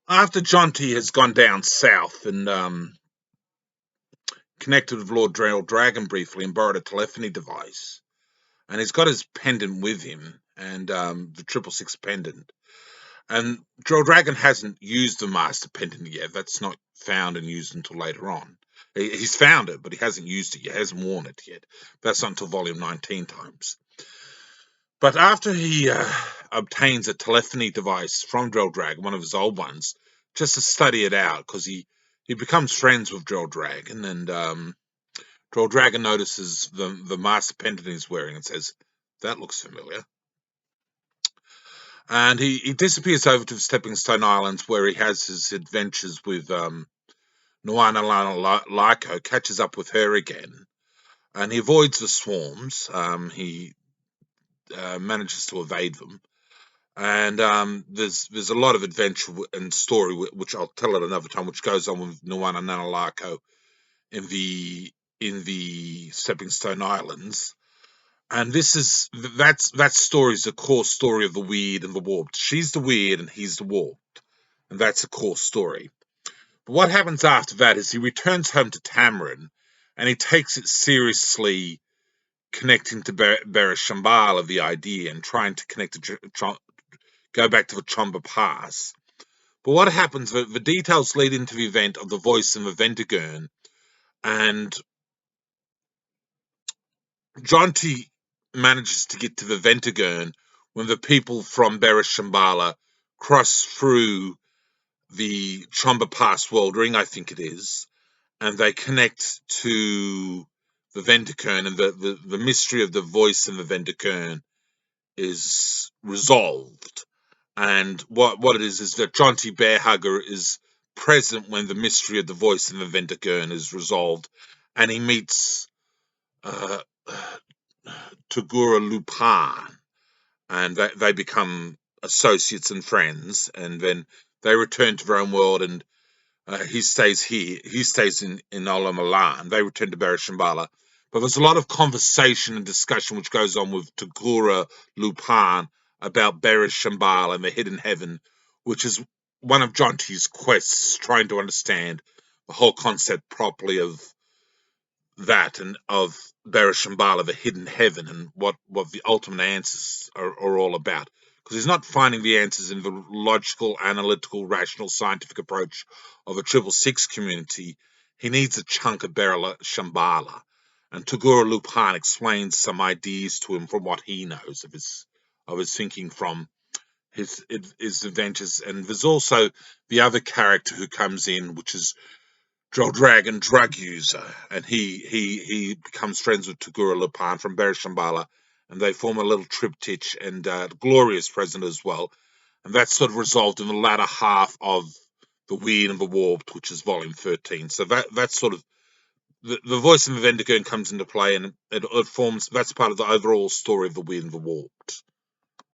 After Jonty has gone down south and connected with Lord Dragon briefly and borrowed a telephony device, and he's got his pendant with him, and the 666 pendant. And Dragon hasn't used the Master Pendant yet. That's not found and used until later on. He's found it, but he hasn't used it yet. He hasn't worn it yet. That's not until volume 19 times. But after he obtains a telephony device from Dragon, one of his old ones, just to study it out, because he becomes friends with Dragon, and Dragon notices the Master Pendant he's wearing and says, "That looks familiar." And he disappears over to the Stepping Stone Islands, where he has his adventures with Nuana Lyko, catches up with her again, and he avoids the swarms. He manages to evade them, and there's a lot of adventure and story, which I'll tell at another time, which goes on with Nuana Lyko in the Stepping Stone Islands. And that story is the core story of the weird and the warped. She's the weird and he's the warped, and that's a core story. But what happens after that is he returns home to Tamarin, and he takes it seriously, connecting to Shambhala, the idea, and trying to connect to go back to the Chomba Pass. But what happens? The details lead into the event of the voice in the Ventigurn, and Jonty manages to get to the Ventigurn when the people from Shambhala cross through the Chomba Pass World Ring, I think it is, and they connect to the Ventigurn, and the mystery of the voice in the Ventigurn is resolved. And what it is that Jonty Bearhugger is present when the mystery of the voice in the Ventigurn is resolved, and he meets Tugura Lupin, and they become associates and friends, and then they return to their own world, and he stays here. He stays in Ola Milan. They return to Shambhala. But there's a lot of conversation and discussion which goes on with Tugura Lupin about Shambhala and the hidden heaven, which is one of Jonty's quests, trying to understand the whole concept properly of that, and of Shambhala, the hidden heaven, and what the ultimate answers are all about. Because he's not finding the answers in the logical, analytical, rational, scientific approach of a 666 community. He needs a chunk of Shambhala. And Tugura Lupin explains some ideas to him from what he knows of his thinking from his adventures. And there's also the other character who comes in, which is Dragon drug user, and he becomes friends with Tugura Lupin from Shambhala, and they form a little triptych, and Gloria's present as well, and that's sort of resolved in the latter half of the Weird and the Warped, which is volume 13. So that's sort of the voice in the Ventigurn comes into play, and it forms, that's part of the overall story of the Weird and the Warped.